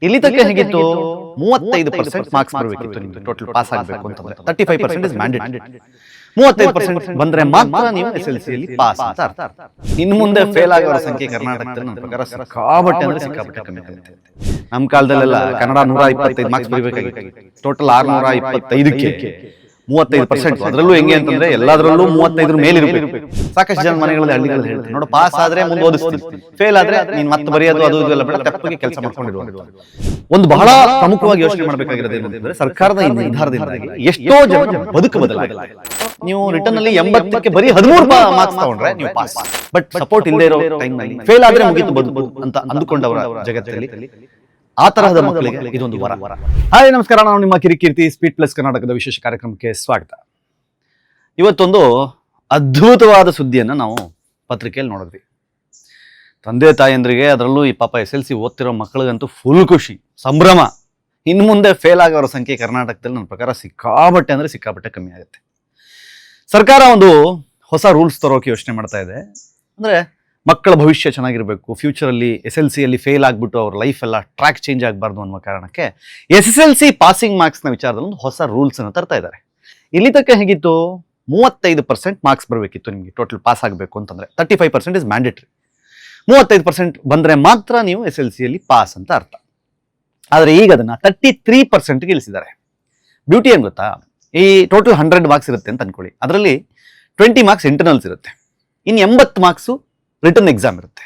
ಇಲ್ಲಿ ತನಕ ಹೇಗಿತ್ತು 35% ಮಾರ್ಕ್ಸ್ ಬರಬೇಕಿತ್ತು ನಿಮ್ಗೆ ಟೋಟಲ್ ಪಾಸ್ ಆಗಬೇಕು ಅಂತಂದ್ರೆ 35% ಇಸ್ ಮ್ಯಾಂಡೇಟರಿ 35% ಬಂದ್ರೆ ಮಾತ್ರ ನೀವು SLC ಅಲ್ಲಿ ಪಾಸ್ ಅಂತ ಅರ್ಥ. ಇನ್ನು ಮುಂದೆ ಫೇಲ್ ಆಗೋರ ಸಂಖ್ಯೆ ಕರ್ನಾಟಕದಲ್ಲಿ ನನ್ನ ಪ್ರಕಾರ ಸಿಕ್ಕಾಪಟ್ಟೆ ಅಂದ್ರೆ ಸಿಕ್ಕಾಪಟ್ಟೆ ಕಮ್ಮಿ ಆಗುತ್ತೆ. ನಮ್ಮ ಕಾಲದಲ್ಲೆಲ್ಲ ಕನ್ನಡ 125 ಮಾರ್ಕ್ಸ್ ಬರಬೇಕಾಗಿತ್ತು, ಟೋಟಲ್ 625ಕ್ಕೆ 35%. ಅದರಲ್ಲೂ ಹೆಂಗೆ ಅಂತಂದ್ರೆ ಎಲ್ಲದರಲ್ಲೂ 35 ಮೇಲೆ ಇರಬೇಕು. ಸಾಕಷ್ಟು ಜನ ಮನೆಗಳಲ್ಲಿ ಹಳ್ಳಿಗಳಲ್ಲಿ ಹೇಳ್ತಾರೆ, ನೋಡು ಪಾಸ್ ಆದ್ರೆ ಮುಂದೆ ಓದಿಸ್ತೀನಿ, ಫೇಲ್ ಆದ್ರೆ ನೀನ್ ಮತ್ತೆ ಬರೆಯೋದು ಅದು ಇದೆಲ್ಲ ಬೇಡ, ತಪ್ಪಿಗೆ ಕೆಲಸ ಮಾಡ್ಕೊಂಡಿರುವಂತ. ಒಂದು ಬಹಳ ಪ್ರಮುಖವಾಗಿ ಯೋಚನೆ ಮಾಡಬೇಕಾಗಿರೋದು ಏನಂತಂದ್ರೆ ಸರ್ಕಾರದ ಈ ನಿರ್ಧಾರದಿಂದಾಗಿ ಎಷ್ಟೋ ಜನ ಬದುಕು ಬದಲಾಗಿದೆ. ನೀವು ರಿಟರ್ನ್ ಅಲ್ಲಿ 80ಕ್ಕೆ ಬರೀ 13 ಮಾರ್ಕ್ಸ್ ತಗೊಂಡ್ರೆ ನೀವು ಪಾಸ್, ಬಟ್ ಸಪೋರ್ಟ್ ಇಲ್ಲದೆ ಇರೋ ಟೈಮ್ ನಲ್ಲಿ ಫೇಲ್ ಆದ್ರೆ ಮುಗಿತು ಬದುಕು ಅಂತ ಅಂದುಕೊಂಡವರ ಜಗತ್ತಲ್ಲಿ ಆ ತರಹದ ಮಕ್ಕಳಿಗೆ ಇದೊಂದು ವರ. ಹಾಯ್ ನಮಸ್ಕಾರ, ನಾನು ನಿಮ್ಮ ಕಿರಿಕೀರ್ತಿ. ಸ್ಪೀಡ್ ಪ್ಲಸ್ ಕರ್ನಾಟಕದ ವಿಶೇಷ ಕಾರ್ಯಕ್ರಮಕ್ಕೆ ಸ್ವಾಗತ. ಇವತ್ತೊಂದು ಅದ್ಭುತವಾದ ಸುದ್ದಿಯನ್ನು ನಾವು ಪತ್ರಿಕೆಯಲ್ಲಿ ನೋಡಿದ್ವಿ. ತಂದೆ ತಾಯಂದ್ರಿಗೆ, ಅದರಲ್ಲೂ ಈ ಪಾಪ SLC ಓದ್ತಿರೋ ಮಕ್ಕಳಿಗಂತೂ ಫುಲ್ ಖುಷಿ, ಸಂಭ್ರಮ. ಇನ್ನು ಮುಂದೆ ಫೇಲ್ ಆಗೋರ ಸಂಖ್ಯೆ ಕರ್ನಾಟಕದಲ್ಲಿ ನನ್ನ ಪ್ರಕಾರ ಸಿಕ್ಕಾಪಟ್ಟೆ ಅಂದರೆ ಸಿಕ್ಕಾಪಟ್ಟೆ ಕಮ್ಮಿ ಆಗುತ್ತೆ. ಸರ್ಕಾರ ಒಂದು ಹೊಸ ರೂಲ್ಸ್ ತರೋಕೆ ಯೋಚನೆ ಮಾಡ್ತಾ ಇದೆ. ಅಂದರೆ ಮಕ್ಕಳ ಭವಿಷ್ಯ ಚೆನ್ನಾಗಿರಬೇಕು, ಫ್ಯೂಚರಲ್ಲಿ SLCಯಲ್ಲಿ ಫೇಲ್ ಆಗಿಬಿಟ್ಟು ಅವ್ರ ಲೈಫ್ ಎಲ್ಲ ಟ್ರ್ಯಾಕ್ ಚೇಂಜ್ ಆಗಬಾರ್ದು ಅನ್ನೋ ಕಾರಣಕ್ಕೆ SSLC ಪಾಸಿಂಗ್ ಮಾರ್ಕ್ಸ್ನ ವಿಚಾರದಲ್ಲಿ ಒಂದು ಹೊಸ ರೂಲ್ಸನ್ನು ತರ್ತಾ ಇದ್ದಾರೆ. ಇಲ್ಲಿ ತನಕ ಹೇಗಿತ್ತು 35% ಮಾರ್ಕ್ಸ್ ಬರಬೇಕಿತ್ತು ನಿಮಗೆ ಟೋಟಲ್ ಪಾಸ್ ಆಗಬೇಕು ಅಂತಂದರೆ 35% ಇಸ್ ಮ್ಯಾಂಡೇಟ್ರಿ. 35% ಬಂದರೆ ಮಾತ್ರ ನೀವು SLCಯಲ್ಲಿ ಪಾಸ್ ಅಂತ ಅರ್ಥ. ಆದರೆ ಈಗ ಅದನ್ನು 33%ಗೆ ಇಳಿಸಿದ್ದಾರೆ. ಬ್ಯೂಟಿ ಏನು ಗೊತ್ತಾ, ಈ ಟೋಟಲ್ 100 ಮಾರ್ಕ್ಸ್ ಇರುತ್ತೆ ಅಂತ ಅಂದ್ಕೊಳ್ಳಿ, ಅದರಲ್ಲಿ 20 ಮಾರ್ಕ್ಸ್ ಇಂಟರ್ನಲ್ಸ್ ಇರುತ್ತೆ, ಇನ್ನು 80 ಮಾರ್ಕ್ಸು ರಿಟರ್ನ್ ಎಕ್ಸಾಮ್ ಇರುತ್ತೆ.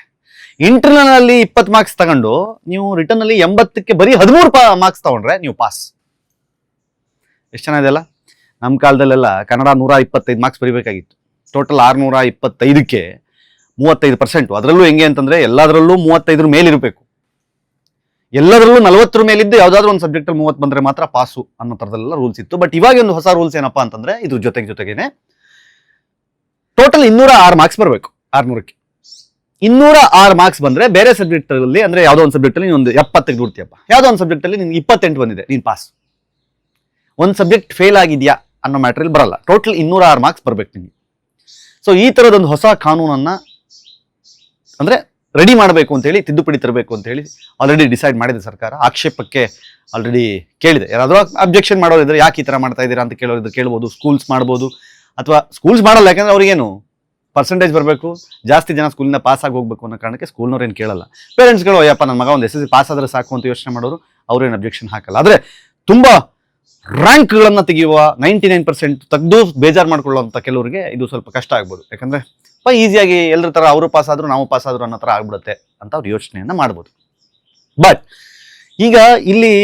ಇಂಟರ್ನಲ್ ಅಲ್ಲಿ 20 ಮಾರ್ಕ್ಸ್ ತಗೊಂಡು ನೀವು ರಿಟರ್ನ್ ಅಲ್ಲಿ 80ಕ್ಕೆ ಬರೀ 13 ಮಾರ್ಕ್ಸ್ ತಗೊಂಡ್ರೆ ನೀವು ಪಾಸ್. ಎಷ್ಟು ಚೆನ್ನಾಗಿದೆಯಲ್ಲ. ನಮ್ಮ ಕಾಲದಲ್ಲೆಲ್ಲ ಕನ್ನಡ 125 ಮಾರ್ಕ್ಸ್ ಬರೀಬೇಕಾಗಿತ್ತು, ಟೋಟಲ್ 625ಕ್ಕೆ 35%. ಅದರಲ್ಲೂ ಹೆಂಗೆ ಅಂತಂದ್ರೆ ಎಲ್ಲದರಲ್ಲೂ 35 ಮೇಲಿರಬೇಕು, ಎಲ್ಲದರಲ್ಲೂ 40 ಮೇಲಿದ್ದು ಯಾವುದಾದ್ರೂ ಒಂದು ಸಬ್ಜೆಕ್ಟಲ್ಲಿ 30 ಬಂದರೆ ಮಾತ್ರ ಪಾಸು ಅನ್ನೋ ಥರದೆಲ್ಲ ರೂಲ್ಸ್ ಇತ್ತು. ಬಟ್ ಇವಾಗ ಒಂದು ಹೊಸ ರೂಲ್ಸ್ ಏನಪ್ಪಾ ಅಂತಂದ್ರೆ ಇದ್ರ ಜೊತೆಗೇನೆ ಟೋಟಲ್ 206 ಮಾರ್ಕ್ಸ್ ಬರಬೇಕು. 600ಕ್ಕೆ 206 ಮಾರ್ಕ್ಸ್ ಬಂದ್ರೆ ಬೇರೆ ಸಬ್ಜೆಕ್ಟ್ ಅಲ್ಲಿ, ಅಂದ್ರೆ ಯಾವುದೋ ಒಂದು ಸಬ್ಜೆಕ್ಟ್ ಅಲ್ಲಿ ಒಂದು 70ಕ್ಕೆ ದುಡ್ತಿಯಪ್ಪ, ಯಾವುದೋ ಒಂದು ಸಬ್ಜೆಕ್ಟ್ ಅಲ್ಲಿ ನಿನ್ಗೆ 28 ಬಂದಿದೆ, ನೀನ್ ಪಾಸ್. ಒಂದು ಸಬ್ಜೆಕ್ಟ್ ಫೇಲ್ ಆಗಿದ್ಯಾ ಅನ್ನೋ ಮ್ಯಾಟ್ರಲ್ಲಿ ಬರಲ್ಲ, ಟೋಟಲ್ 206 ಮಾರ್ಕ್ಸ್ ಬರ್ಬೇಕು ನಿಮಗೆ. ಸೊ ಈ ತರದೊಂದು ಹೊಸ ಕಾನೂನನ್ನ ಅಂದ್ರೆ ರೆಡಿ ಮಾಡಬೇಕು ಅಂತ ಹೇಳಿ, ತಿದ್ದುಪಡಿ ತರಬೇಕು ಅಂತ ಹೇಳಿ ಆಲ್ರೆಡಿ ಡಿಸೈಡ್ ಮಾಡಿದೆ ಸರ್ಕಾರ. ಆಕ್ಷೇಪಕ್ಕೆ ಆಲ್ರೆಡಿ ಕೇಳಿದೆ. ಯಾರಾದ್ರೂ ಅಬ್ಜೆಕ್ಷನ್ ಮಾಡೋದಿದ್ರೆ ಯಾಕೆ ಈ ತರ ಮಾಡ್ತಾ ಇದ್ದೀರಾ ಅಂತ ಕೇಳೋದಿದ್ರೆ ಕೇಳ್ಬೋದು. ಸ್ಕೂಲ್ಸ್ ಮಾಡ್ಬೋದು, ಅಥವಾ ಸ್ಕೂಲ್ಸ್ ಮಾಡಲ್ಲ, ಯಾಕಂದ್ರೆ ಅವ್ರಿಗೇನು ಪರ್ಸೆಂಟೇಜ್ ಬರಬೇಕು, ಜಾಸ್ತಿ ಜನ ಸ್ಕೂಲಿಂದ ಪಾಸ್ ಆಗಿ ಹೋಗ್ಬೇಕು ಅನ್ನೋ ಕಾರಣಕ್ಕೆ ಸ್ಕೂಲ್ನವ್ರು ಏನು ಕೇಳಲ್ಲ. ಪೇರೆಂಟ್ಸ್ಗಳು ಅಯ್ಯಪ್ಪ ನನ್ನ ಮಗ ಒಂದು SSC ಪಾಸ್ ಆದ್ರೆ ಸಾಕು ಅಂತ ಯೋಚನೆ ಮಾಡೋರು, ಅವ್ರೇನು ಅಬ್ಜೆಕ್ಷನ್ ಹಾಕಲ್ಲ. ಆದರೆ ತುಂಬ ರ್ಯಾಂಕ್ಗಳನ್ನು ತೆಗೆಯುವ 99% ತೆಗೆದು ಬೇಜಾರು ಮಾಡ್ಕೊಳ್ಳೋಂಥ ಕೆಲವರಿಗೆ ಇದು ಸ್ವಲ್ಪ ಕಷ್ಟ ಆಗ್ಬೋದು. ಯಾಕಂದರೆ ಈಸಿಯಾಗಿ ಎಲ್ಲರ ಥರ ಅವರು ಪಾಸ್ ಆದರೂ ನಾವು ಪಾಸ್ ಆದರೂ ಅನ್ನೋ ಥರ ಆಗ್ಬಿಡುತ್ತೆ ಅಂತ ಅವ್ರು ಯೋಚನೆಯನ್ನು ಮಾಡ್ಬೋದು. ಬಟ್ ಈಗ ಇಲ್ಲಿ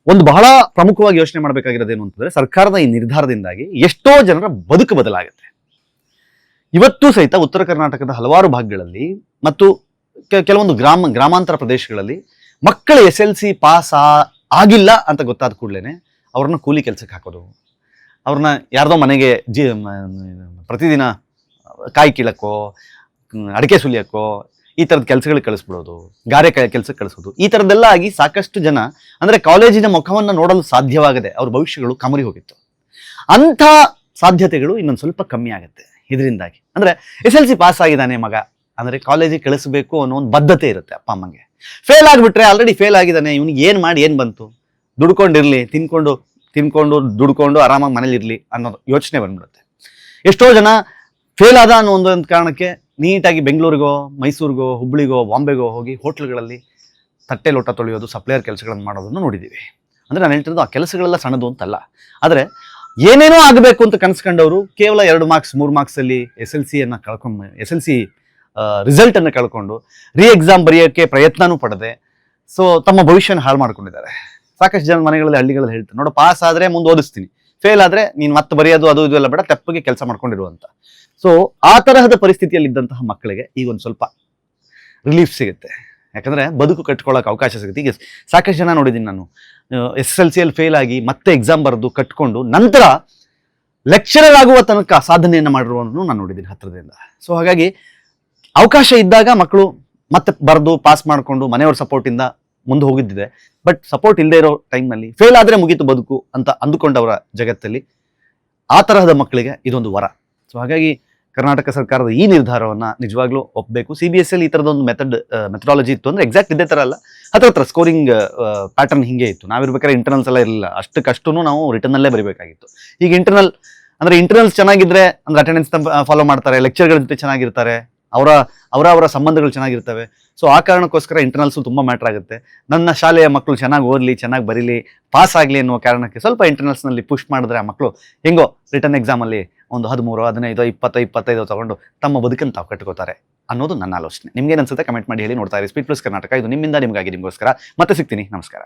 ಒಂದು ಬಹಳ ಪ್ರಮುಖವಾಗಿ ಯೋಚನೆ ಮಾಡಬೇಕಾಗಿರೋದೇನು ಅಂತಂದರೆ ಸರ್ಕಾರದ ಈ ನಿರ್ಧಾರದಿಂದಾಗಿ ಎಷ್ಟೋ ಜನರ ಬದುಕು ಬದಲಾಗುತ್ತೆ. ಇವತ್ತು ಸಹಿತ ಉತ್ತರ ಕರ್ನಾಟಕದ ಹಲವಾರು ಭಾಗಗಳಲ್ಲಿ ಮತ್ತು ಕೆಲವೊಂದು ಗ್ರಾಮಾಂತರ ಪ್ರದೇಶಗಳಲ್ಲಿ ಮಕ್ಕಳ SLC ಪಾಸ್ ಆಗಿಲ್ಲ ಅಂತ ಗೊತ್ತಾದ ಕೂಡಲೇ ಅವ್ರನ್ನ ಕೂಲಿ ಕೆಲಸಕ್ಕೆ ಹಾಕೋದು, ಅವ್ರನ್ನ ಯಾರ್ದೋ ಮನೆಗೆ ಪ್ರತಿದಿನ ಕಾಯಿ ಕೀಳಕ್ಕೋ ಅಡಿಕೆ ಸುಲಿಯೋಕ್ಕೋ ಈ ಥರದ ಕೆಲಸಗಳಿಗೆ ಕಳಿಸ್ಬಿಡೋದು, ಗಾರೆ ಕೆಲಸಕ್ಕೆ ಕಳಿಸೋದು, ಈ ಥರದ್ದೆಲ್ಲ ಆಗಿ ಸಾಕಷ್ಟು ಜನ ಅಂದರೆ ಕಾಲೇಜಿನ ಮುಖವನ್ನು ನೋಡಲು ಸಾಧ್ಯವಾಗದೆ ಅವ್ರ ಭವಿಷ್ಯಗಳು ಕಮರಿ ಹೋಗಿತ್ತು. ಅಂಥ ಸಾಧ್ಯತೆಗಳು ಇನ್ನೊಂದು ಸ್ವಲ್ಪ ಕಮ್ಮಿ ಆಗುತ್ತೆ ಇದರಿಂದಾಗಿ. ಅಂದರೆ SLC ಪಾಸ್ ಆಗಿದ್ದಾನೆ ಮಗ ಅಂದರೆ ಕಾಲೇಜಿಗೆ ಕಳಿಸ್ಬೇಕು ಅನ್ನೋ ಒಂದು ಬದ್ಧತೆ ಇರುತ್ತೆ ಅಪ್ಪ ಅಮ್ಮಂಗೆ. ಫೇಲ್ ಆಗಿಬಿಟ್ರೆ ಆಲ್ರೆಡಿ ಫೇಲ್ ಆಗಿದ್ದಾನೆ, ಇವ್ನಿಗೆ ಏನು ಮಾಡಿ ಏನು ಬಂತು, ದುಡ್ಕೊಂಡಿರಲಿ, ತಿನ್ಕೊಂಡು ದುಡ್ಕೊಂಡು ಆರಾಮಾಗಿ ಮನೇಲಿ ಇರಲಿ ಅನ್ನೋ ಯೋಚನೆ ಬಂದ್ಬಿಡುತ್ತೆ. ಎಷ್ಟೋ ಜನ ಫೇಲ್ ಆದ ಅನ್ನೋ ಒಂದು ಕಾರಣಕ್ಕೆ ನೀಟಾಗಿ ಬೆಂಗಳೂರಿಗೋ ಮೈಸೂರಿಗೋ ಹುಬ್ಳಿಗೋ ಬಾಂಬೆಗೋ ಹೋಗಿ ಹೋಟ್ಲ್ಗಳಲ್ಲಿ ತಟ್ಟೆ ಲೋಟ ತೊಳೆಯೋದು, ಸಪ್ಲೈಯರ್ ಕೆಲಸಗಳನ್ನು ಮಾಡೋದನ್ನು ನೋಡಿದ್ದೀವಿ. ಅಂದರೆ ನಾನು ಹೇಳ್ತಿರೋದು ಆ ಕೆಲಸಗಳೆಲ್ಲ ಸಣ್ಣದು ಅಂತಲ್ಲ, ಆದರೆ ಏನೇನೋ ಆಗಬೇಕು ಅಂತ ಕನಸ್ಕೊಂಡವರು ಕೇವಲ 2 ಮಾರ್ಕ್ಸ್ 3 ಮಾರ್ಕ್ಸಲ್ಲಿ SLCಯನ್ನು ಕಳ್ಕೊಂಡು SLC ರಿಸಲ್ಟನ್ನು ಕಳ್ಕೊಂಡು ಎಕ್ಸಾಮ್ ಬರೆಯೋಕ್ಕೆ ಪ್ರಯತ್ನನೂ ಪಡದೆ ಸೊ ತಮ್ಮ ಭವಿಷ್ಯನ ಹಾಳು ಮಾಡ್ಕೊಂಡಿದ್ದಾರೆ. ಸಾಕಷ್ಟು ಜನ ಮನೆಗಳಲ್ಲಿ ಹಳ್ಳಿಗಳಲ್ಲಿ ಹೇಳ್ತಾರೆ, ನೋಡು ಪಾಸ್ ಆದರೆ ಮುಂದೆ ಓದಿಸ್ತೀನಿ, ಫೇಲ್ ಆದರೆ ನೀನು ಮತ್ತೆ ಬರೆಯೋದು ಅದು ಇದೆಲ್ಲ ಬೇಡ, ತೆಪ್ಪಗೆ ಕೆಲಸ ಮಾಡ್ಕೊಂಡಿರುವಂತ. ಸೊ ಆ ತರಹದ ಪರಿಸ್ಥಿತಿಯಲ್ಲಿದ್ದಂತಹ ಮಕ್ಕಳಿಗೆ ಈಗ ಒಂದು ಸ್ವಲ್ಪ ರಿಲೀಫ್ ಸಿಗುತ್ತೆ. ಯಾಕಂದರೆ ಬದುಕು ಕಟ್ಕೊಳ್ಳೋಕೆ ಅವಕಾಶ ಸಿಗುತ್ತೆ. ಈಗ ಸಾಕಷ್ಟು ಜನ ನೋಡಿದ್ದೀನಿ ನಾನು SSLCಯಲ್ಲಿ ಫೇಲ್ ಆಗಿ ಮತ್ತೆ ಎಕ್ಸಾಮ್ ಬರೆದು ಕಟ್ಕೊಂಡು ನಂತರ ಲೆಕ್ಚರರ್ ಆಗುವ ತನಕ ಸಾಧನೆಯನ್ನು ಮಾಡಿರುವವನು ನಾನು ನೋಡಿದ್ದೀನಿ ಹತ್ತಿರದಿಂದ. ಸೊ ಹಾಗಾಗಿ ಅವಕಾಶ ಇದ್ದಾಗ ಮಕ್ಕಳು ಮತ್ತೆ ಬರೆದು ಪಾಸ್ ಮಾಡಿಕೊಂಡು ಮನೆಯವ್ರ ಸಪೋರ್ಟಿಂದ ಮುಂದೆ ಹೋಗಿದ್ದಿದೆ. ಬಟ್ ಸಪೋರ್ಟ್ ಇಲ್ಲದೆ ಇರೋ ಟೈಮ್ನಲ್ಲಿ ಫೇಲ್ ಆದರೆ ಮುಗೀತು ಬದುಕು ಅಂತ ಅಂದುಕೊಂಡವರ ಜಗತ್ತಲ್ಲಿ ಆ ತರಹದ ಮಕ್ಕಳಿಗೆ ಇದೊಂದು ವರ. ಸೊ ಹಾಗಾಗಿ ಕರ್ನಾಟಕ ಸರ್ಕಾರದ ಈ ನಿರ್ಧಾರವನ್ನ ನಿಜವಾಗ್ಲೂ ಒಪ್ಪಬೇಕು. CBSE ಅಲ್ಲಿ ಈ ತರದೊಂದು ಮೆಥಡಾಲಜಿ ಇತ್ತು ಅಂದ್ರೆ ಎಕ್ಸಾಕ್ಟ್ ಇದೇ ತರ ಅಲ್ಲ, ಹತ್ರ ಸ್ಕೋರಿಂಗ್ ಪ್ಯಾಟರ್ನ್ ಹಿಂಗೆ ಇತ್ತು. ನಾವಿರ್ಬೇಕಾದ್ರೆ ಇಂಟರ್ನಲ್ಸ್ ಎಲ್ಲ ಇರಲಿಲ್ಲ, ಅಷ್ಟಕ್ಕಷ್ಟು ನಾವು ರಿಟರ್ನ್ ಅಲ್ಲೇ ಬರೀಬೇಕಾಗಿತ್ತು. ಈಗ ಇಂಟರ್ನಲ್ಸ್ ಚೆನ್ನಾಗಿದ್ರೆ ಅಂದ್ರೆ ಅಟೆಂಡೆನ್ಸ್ ಫಾಲೋ ಮಾಡ್ತಾರೆ, ಲೆಕ್ಚರ್ಗಳ ಜೊತೆ ಚೆನ್ನಾಗಿರ್ತಾರೆ, ಅವರ ಸಂಬಂಧಗಳು ಚೆನ್ನಾಗಿರ್ತವೆ. ಸೊ ಆ ಕಾರಣಕ್ಕೋಸ್ಕರ ಇಂಟರ್ನಲ್ಸು ತುಂಬ ಮ್ಯಾಟ್ರ್ ಆಗುತ್ತೆ. ನನ್ನ ಶಾಲೆಯ ಮಕ್ಕಳು ಚೆನ್ನಾಗಿ ಓದಲಿ, ಚೆನ್ನಾಗಿ ಬರೀಲಿ, ಪಾಸ್ ಆಗಲಿ ಅನ್ನೋ ಕಾರಣಕ್ಕೆ ಸ್ವಲ್ಪ ಇಂಟರ್ನಲ್ಸ್ನಲ್ಲಿ ಪುಷ್ ಮಾಡಿದ್ರೆ ಆ ಮಕ್ಕಳು ಹೆಂಗೋ ರಿಟರ್ನ್ ಎಕ್ಸಾಮಲ್ಲಿ ಒಂದು 13, 15, 20, 25 ತಗೊಂಡು ತಮ್ಮ ಬದುಕನ್ನು ತಾವು ಕಟ್ಕೋತಾರೆ ಅನ್ನೋದು ನನ್ನ ಆಲೋಚನೆ. ನಿಮ್ಗೇನು ಅನ್ಸುತ್ತೆ ಕಮೆಂಟ್ ಮಾಡಿ ಹೇಳಿ. ನೋಡ್ತಾ ಇರಿ ಸ್ಪೀಡ್ ಪ್ಲಸ್ ಕರ್ನಾಟಕ. ಇದು ನಿಮ್ಮಿಂದ ನಿಮಗಾಗಿ, ನಿಮಗೋಸ್ಕರ. ಮತ್ತೆ ಸಿಗ್ತೀನಿ. ನಮಸ್ಕಾರ.